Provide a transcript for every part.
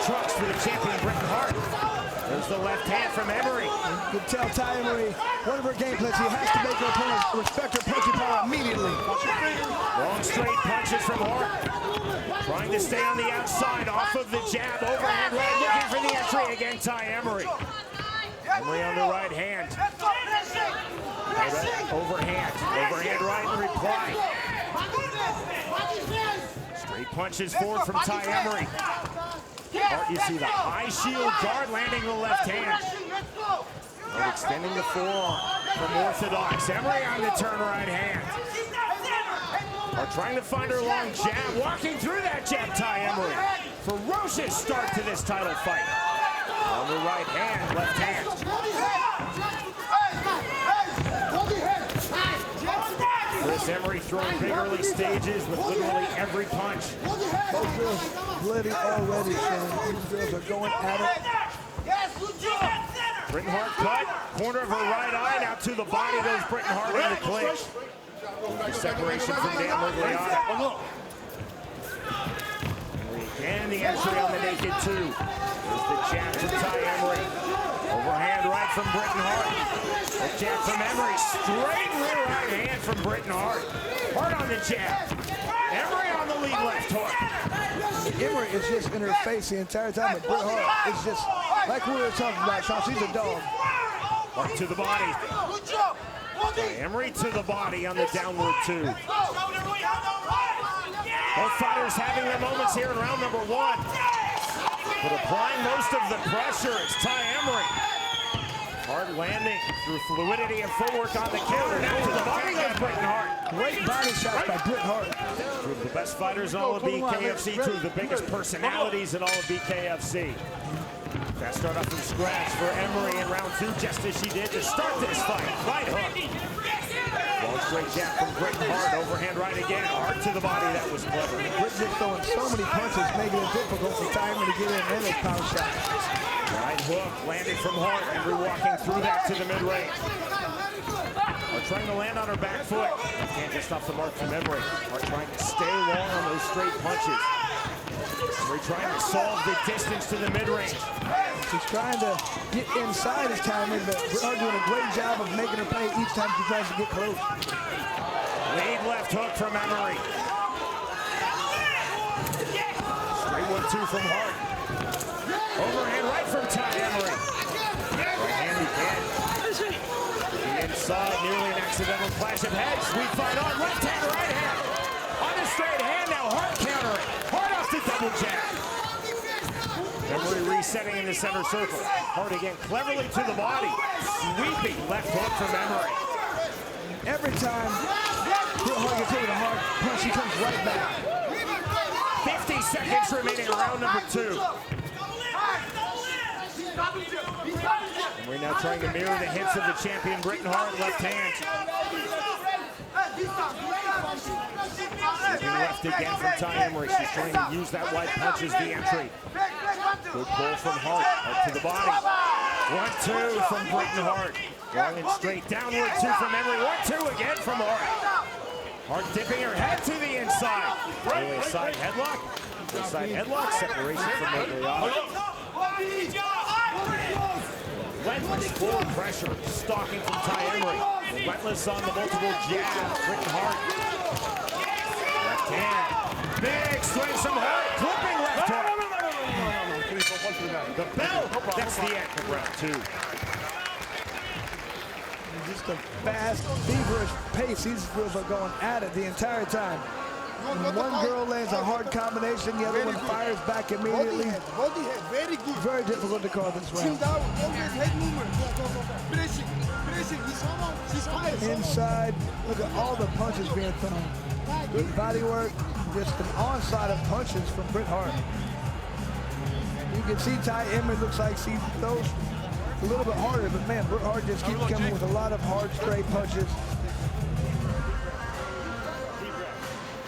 trucks for the champion, Britton Hart. There's the left hand from Emery. You can tell Ty Emery, one of her game plans, he has to make her opponent respect her punching power immediately. Long straight punches from Hart. Trying to stay on the outside, off of the jab, overhand right, looking for the entry again, Ty Emery. Emery on the right hand. Overhand right in reply. Straight punches forward from Ty Emery. Hart, you see the high shield guard landing the left hand. Hart extending the forearm from orthodox. Emery on the turn right hand. Hart trying to find her long jab. Walking through that jab, Ty Emery. Ferocious start to this title fight. On the right hand, left hand. Chris Emery throwing big early stages with literally every punch. Both girls bloody already, son. These girls are going at it. Britton Hart cut, corner of her right eye, now to the body goes Britton Hart in the clinch. The separation from Dan Migliata. And the entry on the naked two. There's the jab from Ty Emery. Overhand right from Britton Hart. The jab from Emery. Straight rear right hand from Britton Hart. Hart on the jab. Emery on the lead left hook. Emery is just in her face the entire time, but Bret Hart is just, like we were talking about, Sean, she's a dog. Hart to the body. Emery to the body on the downward two. Both fighters having their moments here in round number one. But applying most of the pressure is Ty Emery. Hart landing through fluidity and footwork on the counter. Now to the body goes Britton Hart. Great body shots by Bret Hart. Two of the best fighters in all of BKFC, two of the biggest personalities in all of BKFC. That start off from scratch for Emery in round two, just as she did to start this fight. Right hook. Long straight jab from Britton Hart. Overhand right again. Hart to the body. That was clever. Britton throwing so many punches, making it difficult for Ty Emery to get in and those power shots. Right hook landed from Hart. Emery walking through that to the mid-range. Hart trying to land on her back foot. Can't just off the mark from Emery. Hart trying to stay long on those straight punches. Emery trying to solve the distance to the mid-range. She's trying to get inside this time, but Bret Hart doing a great job of making her pay each time she tries to get close. Lead left hook from Emery. Straight 1-2 from Hart. Overhand right from Ty Emery. Right hand again. The inside, nearly an accidental clash of heads. Sweet fight on, left hand, right hand. On the straight hand now, Hart countering. Hart off the double jab. Emery resetting in the center circle. Hart again cleverly to the body. Sweeping left hook from Emery. Every time Bret Hart gets hit with a hard punch, she comes right back. 50 seconds remaining in round number two. Emery now trying to mirror the hits of the champion Britton Hart, left hand. Looking left again from Ty Emery. She's trying to use that wide punch as the entry. Good pull from Hart. Hart to the body. 1-2 from Britton Hart. Long and straight. Downward two from Emery. 1-2 again from Hart. Hart dipping her head to the inside. Really a side headlock. Side headlock. Separation from Migliata. Relentless forward pressure. Stalking from Ty Emery. Relentless on the multiple jabs. Britton Hart. Left hand. Big swing from Hart. Clipping left hook. The bell. That's the end of round two. Just a fast, feverish pace. These girls are going at it the entire time. When one girl lands a hard combination, the other one fires back immediately. Very good. Very difficult to call this round. Inside, look at all the punches being thrown. Good body work, just an onslaught of punches from Bret Hart. You can see Ty Emery looks like she throws a little bit harder, but man, Bret Hart just keeps coming with a lot of hard, straight punches.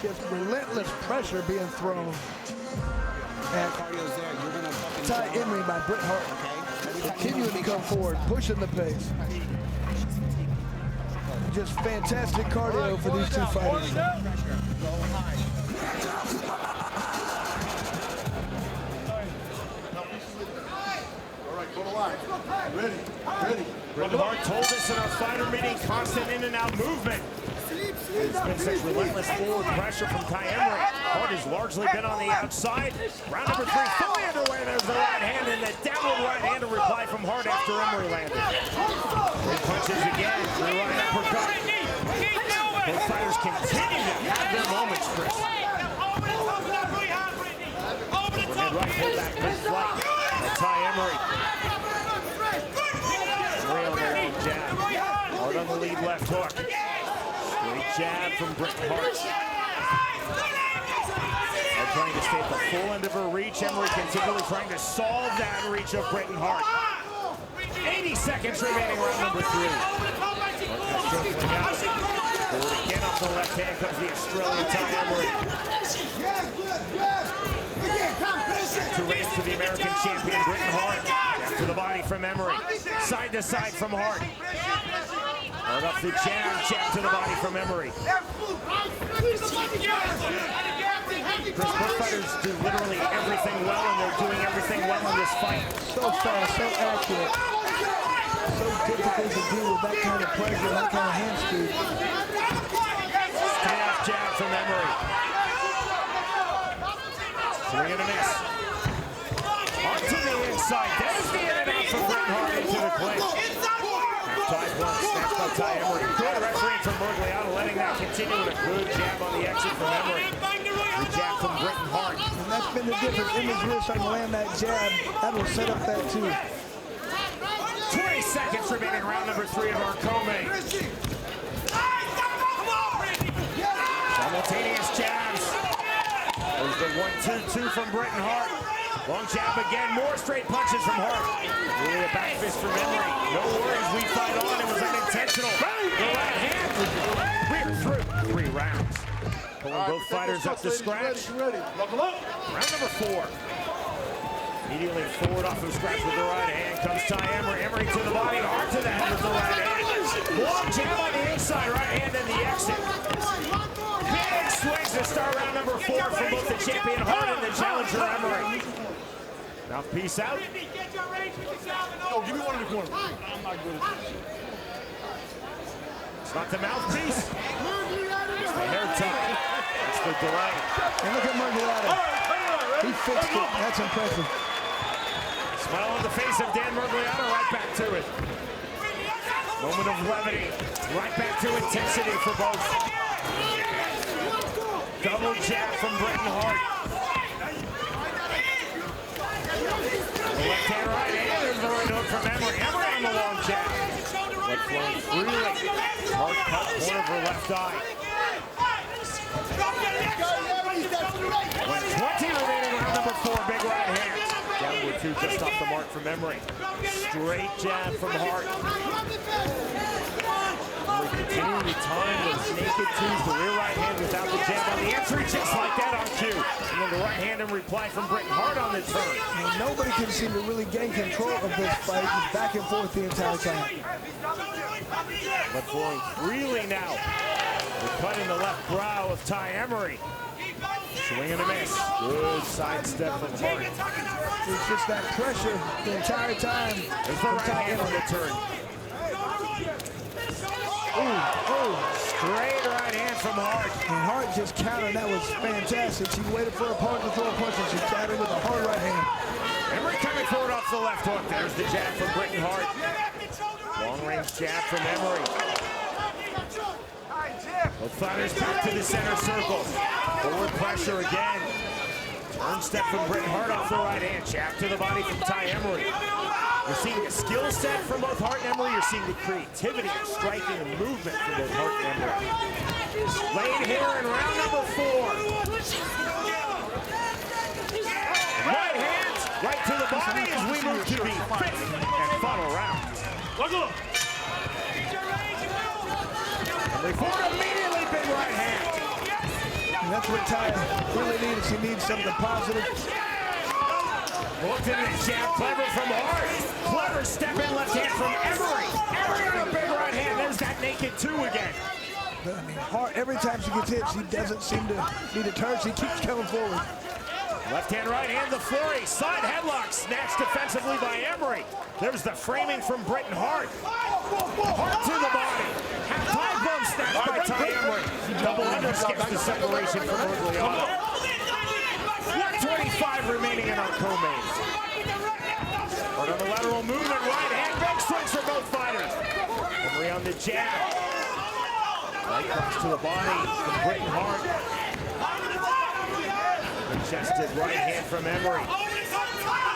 Just relentless pressure being thrown at Ty Emery by Bret Hart. Continuing to come forward, pushing the pace. Just fantastic cardio for these two fighters. Bret Hart told us in our fighter meeting, constant in and out movement. It's been such relentless forward pressure from Ty Emery. Hart has largely been on the outside. Round number 3 fully underway. There's the right hand and the downward right hand to reply from Hart after Emery landed. Big punches again. The right uppercut. Both fighters continue to have their moments, Chris. Overhead right pull back mid-flight. Ty Emery. Emery on the long jab. Hart on the lead left hook. Great jab from Bret Hart. They're trying to stay at the full end of her reach. Emery continually trying to solve that reach of Bret Hart. 80 seconds remaining, round number 3. Forward again off the left hand comes the Australian Ty Emery. Two range to the American champion, Bret Hart. Jab to the body from Emery. Side to side from Hart. Hard up the jab to the body from Emery. Chris, both fighters do literally everything well, and they're doing everything well in this fight. So fast, so accurate. So difficult to deal with that kind of pressure, that kind of hand speed. Stay-off jab from Emery. Swing and a miss. Hart to the inside. There's the in and out from Bret Hart into the clinch. Tied one, snatched by Ty Emery. Good referee from Bergliano, letting that continue with a good jab on the exit from Emery. Good jab from Bret Hart. And that's been the difference. Emery's really starting to land that jab. That will set up that too. 20 seconds remaining, round number 3 of our co-main. Simultaneous jabs. There's the 1-2-2 from Bret Hart. Long jab again, more straight punches from Hart. Really a back fist from Emery. No worries, we fight on. It was unintentional. The right hand. We're through 3 rounds. Pulling both fighters up to scratch. Round number 4. Immediately forward off of scratch with the right hand comes Ty Emery. Emery to the body, Hart to the head with the right hand. Long jab on the inside, right hand and the exit. Big swings to start round number 4 from both the champion Hart and the challenger Emery. Mouthpiece out. Oh, give me one in the corner. I'm not good at this. It's not the mouthpiece. It's the hair tie. It's the delay. And look at Mergliano. He fixed it. That's impressive. Smile on the face of Dan Mergliano, right back to it. Moment of levity. Right back to intensity for both. Double jab from Bret Hart. The left hand, right hand. There's the right hook from Emery. Emery on the long jab. Blood flowing freely. Hart cut corner of her left eye. 20 remaining, round number 4. Big right hand. Downward 2 just off the mark from Emery. Straight jab from Hart. Emery continuing to time those naked 2s. The rear right hand without the jab on the entry, just like that on cue. And then the right hand in reply from Bret Hart on the turn. And nobody can seem to really gain control of this fight. It's back and forth the entire time. But flowing freely now. The cut in the left brow of Ty Emery. Swing and a miss. Good sidestep from Hart. It's just that pressure the entire time. There's the right hand on the turn. Straight right hand from Hart. And Hart just countered. That was fantastic. She waited for her opponent to throw a punch and she countered with a hard right hand. Emery coming forward off the left hook. There's the jab from Bret Hart. Long range jab from Emery. Both fighters back to the center circle. Forward pressure again. Turn step from Bret Hart off the right hand. Jab to the body from Ty Emery. You're seeing a skill set from both Hart and Emery. You're seeing the creativity and striking and movement from both Hart and Emery. Laid here in round number 4. Right hands, right to the body as we move to the 5th and final round. Emery forward immediately, big right hand. And that's what Ty really needs. He needs something positive. Looked at the jab, clever from Hart. Clever step in left hand from Emery. Emery on a big right hand. There's that naked 2 again. But I mean, Hart, every time she gets hit, she doesn't seem to be deterred. She keeps coming forward. Left hand, right hand, the flurry. Side headlock snatched defensively by Emery. There's the framing from Britton Hart. Hart to the body. Half-time bump snatched by Ty Emery. Double under skips the separation from Rugliano. 1:25 remaining in our co-main. Hart on the lateral movement, right hand, big swings for both fighters. Emery on the jab. Right cross to the body from Britton Hart. Congested right hand from Emery.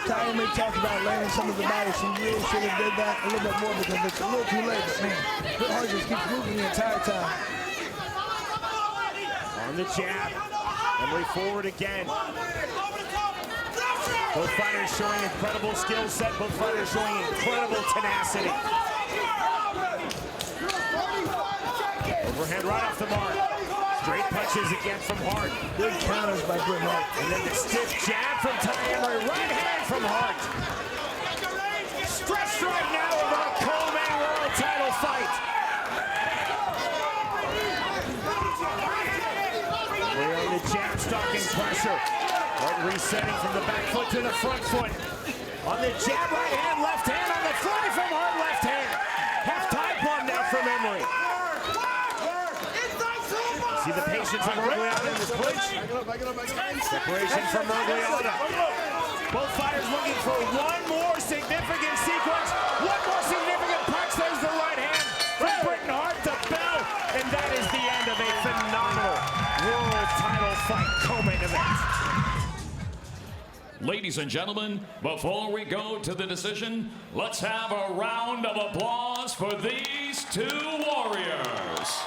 Ty Emery talked about landing some of the bodies. He really should have did that a little bit more because it's a little too late. But man, Britton Hart just keeps moving the entire time. On the jab. Emery forward again. Both fighters showing incredible skill set. Both fighters showing incredible tenacity. Overhand right off the mark. Straight punches again from Hart. Big counters by Britton Hart. And then the stiff jab from Ty Emery. Right hand from Hart. Stressed right now about a co-main world title fight. We're on the jab, stalking pressure. Hart resetting from the back foot to the front foot. On the jab, right hand, left hand. On the fly from Hart, left hand. Half-time bomb now from Emery. See the patience of Rugliano in this clinch. Separation from Rugliano. Both fighters looking for one more significant sequence. One more significant punch. There's the right hand from Britton Hart to bell. And that is the end of a phenomenal world title fight co-main event. Ladies and gentlemen, before we go to the decision, let's have a round of applause for these two warriors.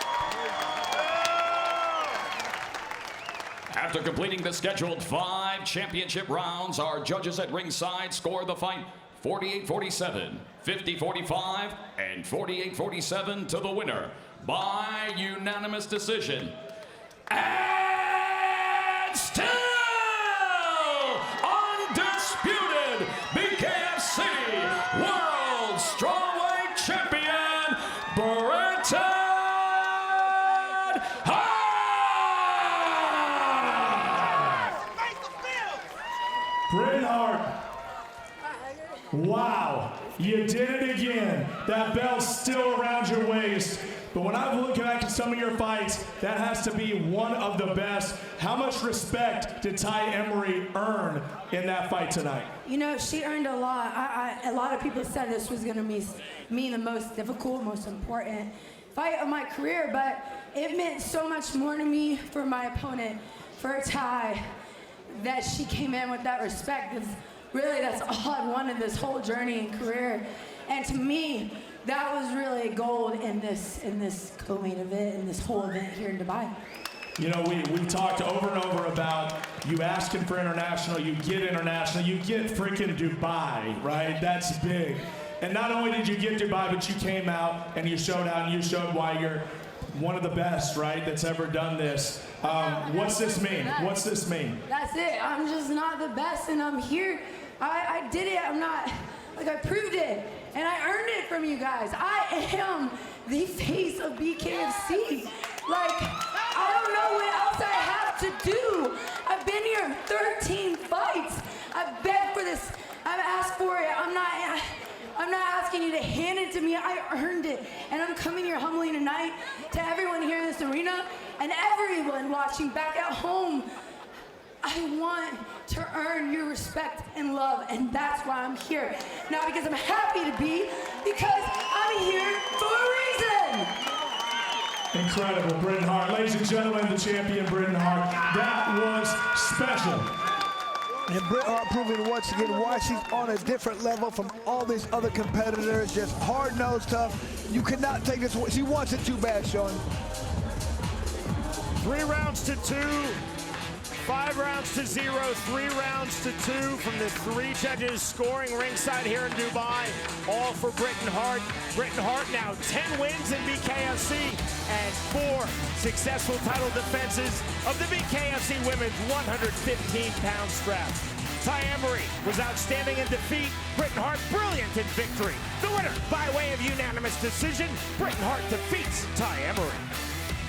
After completing the scheduled 5 championship rounds, our judges at ringside scored the fight 48-47, 50-45, and 48-47 to the winner by unanimous decision. And still undisputed BKFC World Strawweight Champion, Britton Hart! Britton Hart, wow, you did it again. That belt's still around your waist. But when I look back at some of your fights, that has to be one of the best. How much respect did Ty Emery earn in that fight tonight? You know, she earned a lot. A lot of people said this was going to be the most difficult, most important fight of my career, but it meant so much more to me for my opponent, for Ty, that she came in with that respect. Because really, that's all I wanted this whole journey and career. And to me, that was really gold in this co-main event, in this whole event here in Dubai. You know, we talked over and over about you asking for international, you get international, you get freaking Dubai, right? That's big. And not only did you get Dubai, but you came out and you showed out and you showed why you're one of the best, right, that's ever done this. What's this mean? What's this mean? That's it. I'm just not the best, and I'm here. I did it. I'm not, like, I proved it, and I earned it from you guys. I am the face of BKFC. Like, I don't know what else I have to do. I've been here 13 fights. I've begged for this. I've asked for it. I'm not asking you to hand it to me. I earned it. And I'm coming here humbly tonight to everyone here in this arena and everyone watching back at home. I want to earn your respect and love, and that's why I'm here. Not because I'm happy to be, because I'm here for a reason. Incredible, Britton Hart. Ladies and gentlemen, the champion, Britton Hart. That was special. And Britton Hart proving once again why she's on a different level from all these other competitors. Just hard-nosed, tough. You cannot take this. She wants it too bad, Sean. 3 rounds to 2. 5 rounds to 0, 3 rounds to 2 from the 3 judges scoring ringside here in Dubai, all for Britton Hart. Britton Hart now 10 wins in BKFC and 4 successful title defenses of the BKFC women's 115-pound strap. Ty Emery was outstanding in defeat. Britton Hart brilliant in victory. The winner by way of unanimous decision, Britton Hart defeats Ty Emery.